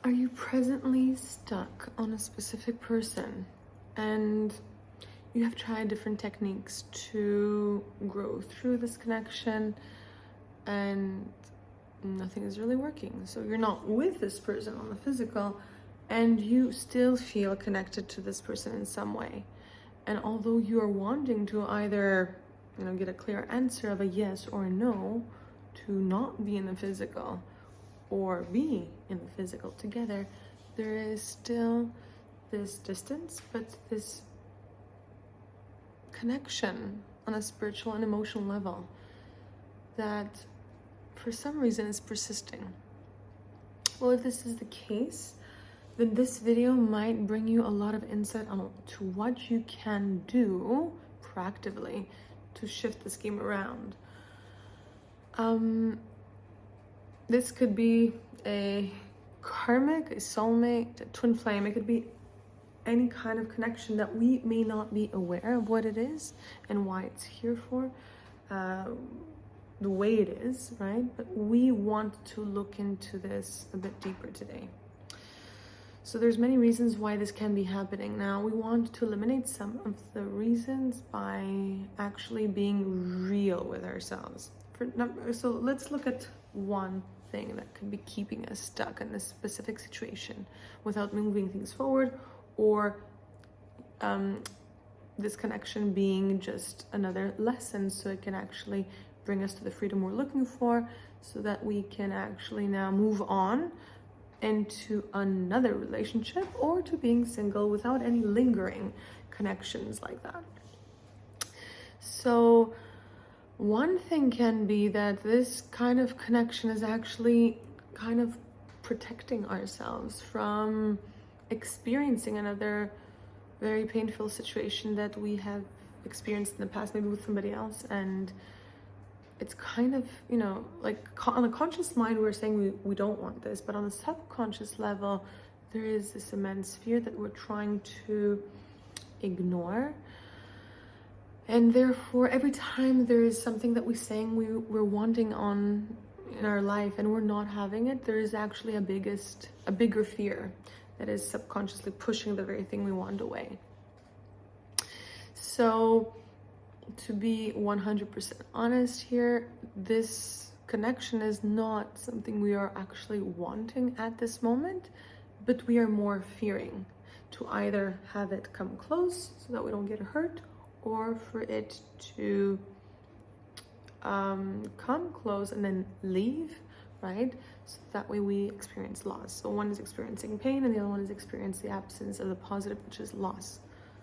Are you presently stuck on a specific person and you have tried different techniques to grow through this connection and nothing is really working? So you're not with this person on the physical and you still feel connected to this person in some way. And although you are wanting to either, get a clear answer of a yes or a no to not be in the physical or be in the physical together, there is still this distance, but this connection on a spiritual and emotional level that for some reason is persisting. Well, if this is the case, then this video might bring you a lot of insight on to what you can do proactively to shift this game around. This could be a karmic, a soulmate, a twin flame. It could be any kind of connection that we may not be aware of what it is and why it's here for, the way it is, right? But we want to look into this a bit deeper today. So there's many reasons why this can be happening. Now, we want to eliminate some of the reasons by actually being real with ourselves. So let's look at one thing that could be keeping us stuck in this specific situation without moving things forward, or this connection being just another lesson so it can actually bring us to the freedom we're looking for, so that we can actually now move on into another relationship or to being single without any lingering connections like that. So one thing can be that this kind of connection is actually kind of protecting ourselves from experiencing another very painful situation that we have experienced in the past, maybe with somebody else. And it's kind of, like on a conscious mind, we're saying we don't want this, but on a subconscious level, there is this immense fear that we're trying to ignore. And therefore, every time there is something that we're saying we're wanting in our life and we're not having it, there is actually a bigger fear that is subconsciously pushing the very thing we want away. So to be 100% honest here, this connection is not something we are actually wanting at this moment, but we are more fearing to either have it come close so that we don't get hurt, or for it to come close and then leave, right? So that way we experience loss. So one is experiencing pain and the other one is experiencing the absence of the positive, which is loss.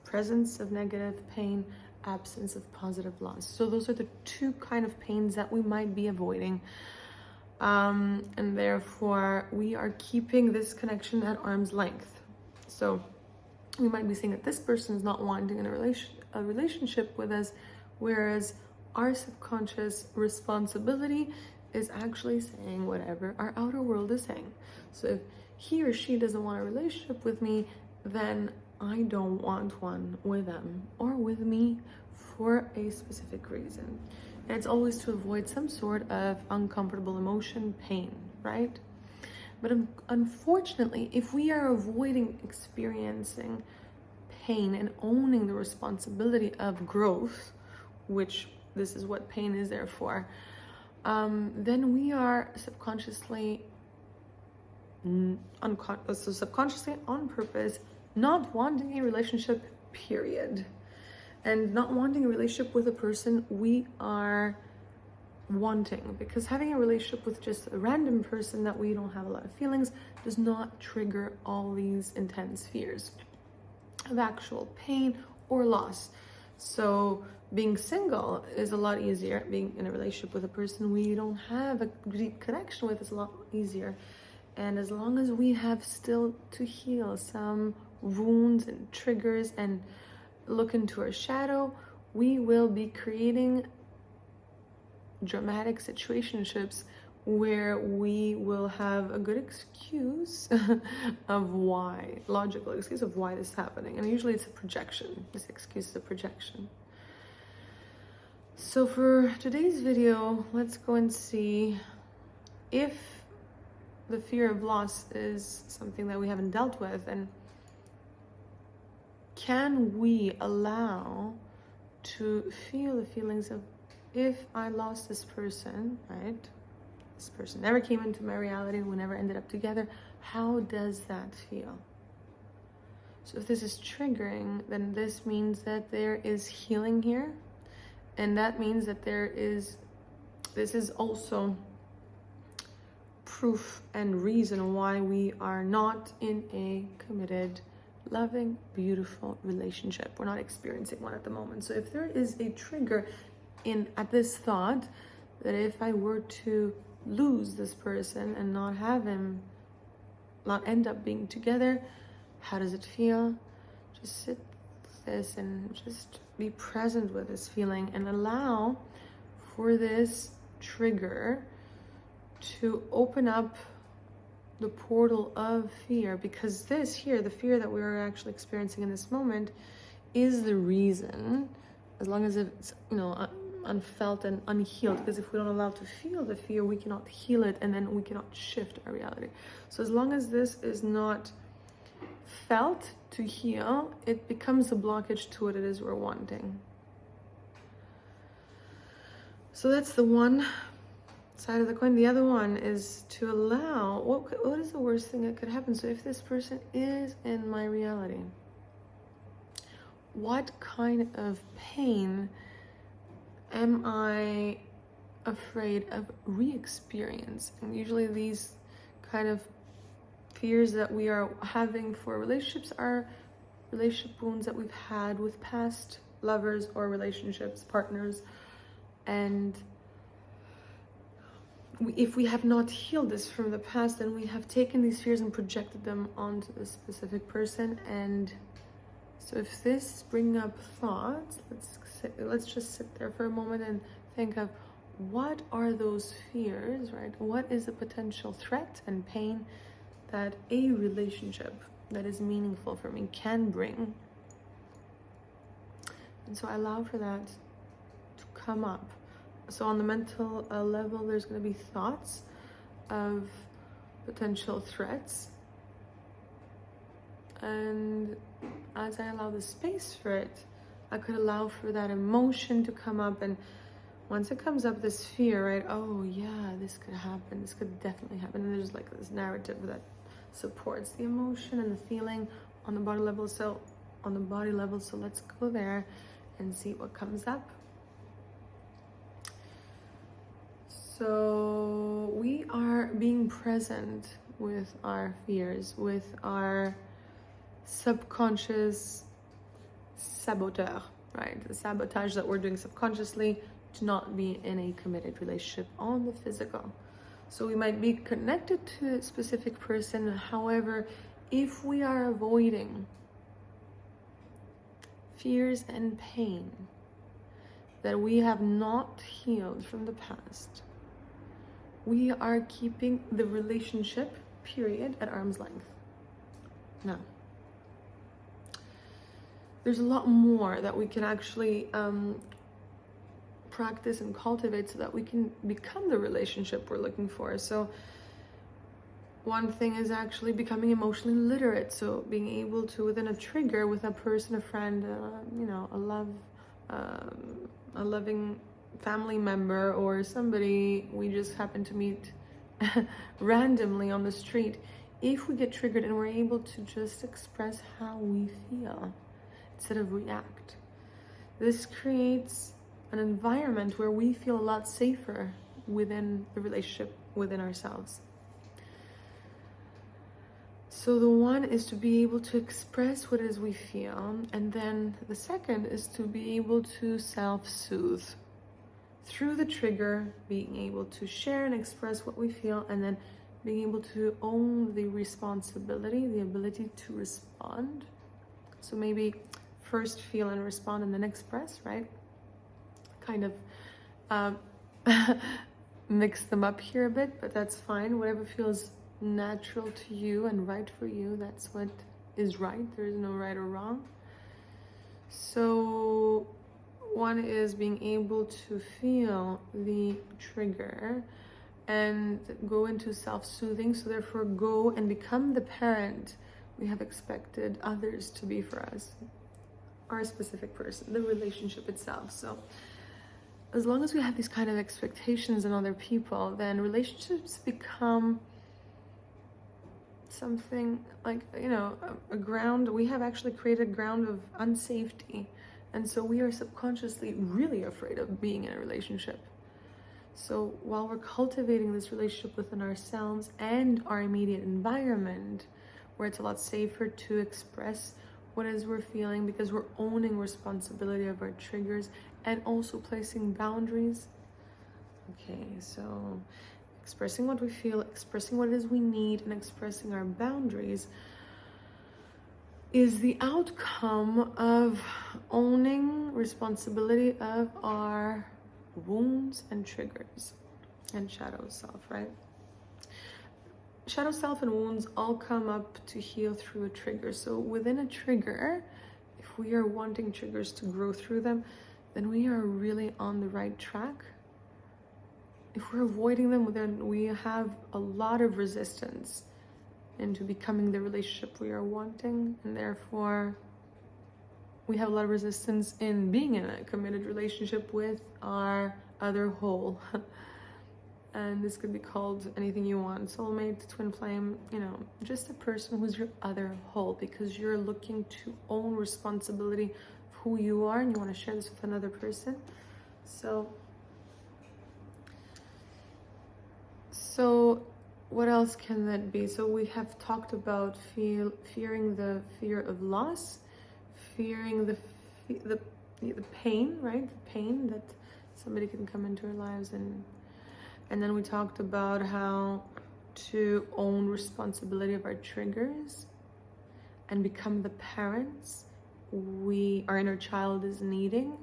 Presence of negative pain, absence of positive loss. So those are the two kind of pains that we might be avoiding. And therefore we are keeping this connection at arm's length. So we might be saying that this person is not wanting a relationship with us, whereas our subconscious responsibility is actually saying whatever our outer world is saying. So if he or she doesn't want a relationship with me, then I don't want one with them or with me for a specific reason. And it's always to avoid some sort of uncomfortable emotion, pain, right? But unfortunately, if we are avoiding experiencing pain and owning the responsibility of growth, which this is what pain is there for, then we are subconsciously on purpose not wanting a relationship, period. And not wanting a relationship with a person we are wanting, because having a relationship with just a random person that we don't have a lot of feelings does not trigger all these intense fears of actual pain or loss. So being single is a lot easier. Being in a relationship with a person we don't have a deep connection with is a lot easier. And as long as we have still to heal some wounds and triggers and look into our shadow, we will be creating dramatic situationships where we will have a good excuse of why, logical excuse of why this is happening. And usually it's a projection. This excuse is a projection. So for today's video, let's go and see if the fear of loss is something that we haven't dealt with, and can we allow to feel the feelings of, if I lost this person, right? This person never came into my reality, we never ended up together. How does that feel? So if this is triggering, then this means that there is healing here. And that means that this is also proof and reason why we are not in a committed, loving, beautiful relationship. We're not experiencing one at the moment. So if there is a trigger at this thought that if I were to lose this person and not have him, not end up being together, how does it feel? Just sit with this and just be present with this feeling and allow for this trigger to open up the portal of fear, because this here, the fear that we're actually experiencing in this moment, is the reason, as long as it's, unfelt and unhealed, because if we don't allow to feel the fear, we cannot heal it, and then we cannot shift our reality. So as long as this is not felt to heal, it becomes a blockage to what it is we're wanting. So that's the one side of the coin. The other one is to allow, what is the worst thing that could happen? So if this person is in my reality, what kind of pain am I afraid of re-experiencing? Usually these kind of fears that we are having for relationships are relationship wounds that we've had with past lovers or relationships, partners. And if we have not healed this from the past, then we have taken these fears and projected them onto the specific person. And so if this is bringing up thoughts, let's just sit there for a moment and think of, what are those fears, right? What is the potential threat and pain that a relationship that is meaningful for me can bring? And so I allow for that to come up. So on the mental level, there's going to be thoughts of potential threats. And as I allow the space for it, I could allow for that emotion to come up. And once it comes up, this fear, right? Oh yeah, this could happen. This could definitely happen. And there's like this narrative that supports the emotion and the feeling on the body level. So let's go there and see what comes up. So we are being present with our fears, with our subconscious saboteur, right? The sabotage that we're doing subconsciously to not be in a committed relationship on the physical. So we might be connected to a specific person. However, if we are avoiding fears and pain that we have not healed from the past, we are keeping the relationship, period, at arm's length. Now, there's a lot more that we can actually practice and cultivate so that we can become the relationship we're looking for. So one thing is actually becoming emotionally literate. So being able to, within a trigger with a person, a friend, a loving family member, or somebody we just happen to meet randomly on the street, if we get triggered and we're able to just express how we feel instead of react, this creates an environment where we feel a lot safer within the relationship, within ourselves. So the one is to be able to express what it is we feel, and then the second is to be able to self-soothe through the trigger, being able to share and express what we feel, and then being able to own the responsibility, the ability to respond. So maybe first feel and respond and then express, right? Kind of mix them up here a bit, but that's fine. Whatever feels natural to you and right for you, that's what is right. There is no right or wrong. So one is being able to feel the trigger and go into self-soothing. So therefore go and become the parent we have expected others to be for us, our specific person, the relationship itself. So as long as we have these kind of expectations in other people, then relationships become something like, a ground. We have actually created a ground of unsafety. And so we are subconsciously really afraid of being in a relationship. So while we're cultivating this relationship within ourselves and our immediate environment, where it's a lot safer to express what it is we're feeling, because we're owning responsibility of our triggers and also placing boundaries. Okay, so expressing what we feel, expressing what it is we need, and expressing our boundaries is the outcome of owning responsibility of our wounds and triggers and shadow self, right? Shadow self and wounds all come up to heal through a trigger. So within a trigger, if we are wanting triggers to grow through them, then we are really on the right track. If we're avoiding them, then we have a lot of resistance into becoming the relationship we are wanting, and therefore we have a lot of resistance in being in a committed relationship with our other whole. And this could be called anything you want: soulmate, twin flame, just a person who's your other whole, because you're looking to own responsibility of who you are and you want to share this with another person. So what else can that be? So we have talked about fearing the fear of loss, fearing the pain, right? The pain that somebody can come into our lives, and then we talked about how to own responsibility of our triggers and become the parents our inner child is needing,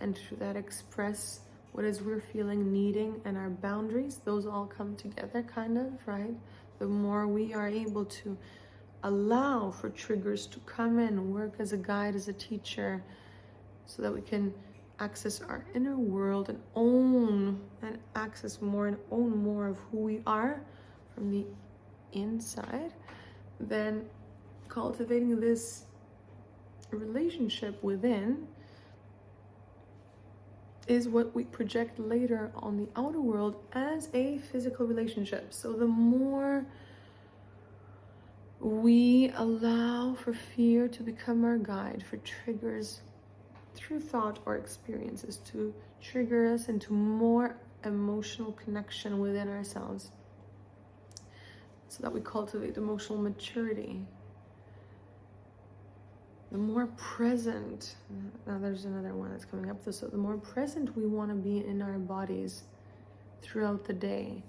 and through that express what is we're feeling, needing, and our boundaries. Those all come together, kind of, right? The more we are able to allow for triggers to come in, work as a guide, as a teacher, so that we can access our inner world and own and access more and own more of who we are from the inside, then cultivating this relationship within is what we project later on the outer world as a physical relationship. So the more we allow for fear to become our guide, for triggers through thought or experiences to trigger us into more emotional connection within ourselves, so that we cultivate emotional maturity, the more present, now there's another one that's coming up, so the more present we want to be in our bodies throughout the day,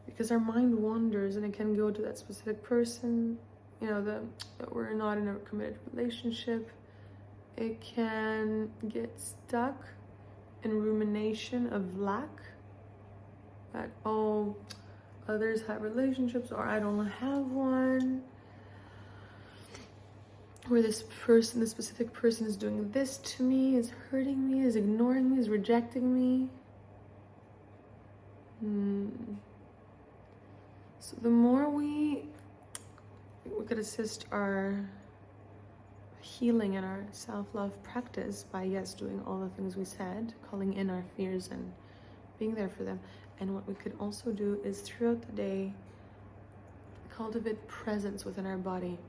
because our mind wanders and it can go to that specific person, that we're not in a committed relationship. It can get stuck in rumination of lack, that, oh, others have relationships or I don't have one, where this specific person is doing this to me, is hurting me, is ignoring me, is rejecting me. So the more we could assist our healing and our self-love practice by, yes, doing all the things we said, calling in our fears and being there for them. And what we could also do is throughout the day cultivate presence within our body.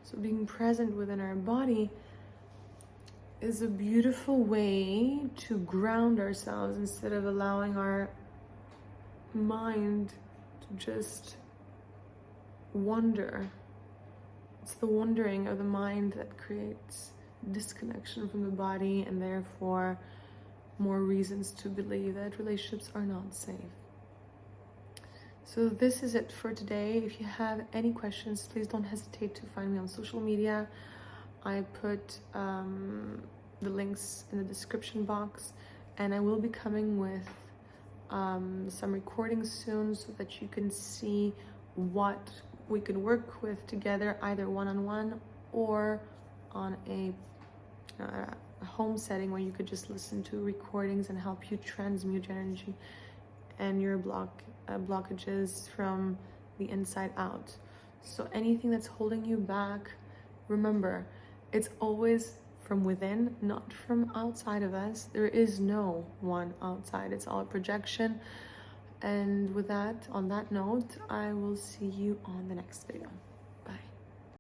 So being present within our body is a beautiful way to ground ourselves instead of allowing our mind to just wander. It's the wandering of the mind that creates disconnection from the body, and therefore more reasons to believe that relationships are not safe. So this is it for today. If you have any questions, please don't hesitate to find me on social media. I put the links in the description box, and I will be coming with some recordings soon so that you can see what we can work with together, either one-on-one or on a home setting where you could just listen to recordings and help you transmute energy and your block blockages from the inside out. So anything that's holding you back, remember, it's always from within, not from outside of us. There is no one outside. It's all a projection. And with that, on that note, I will see you on the next video.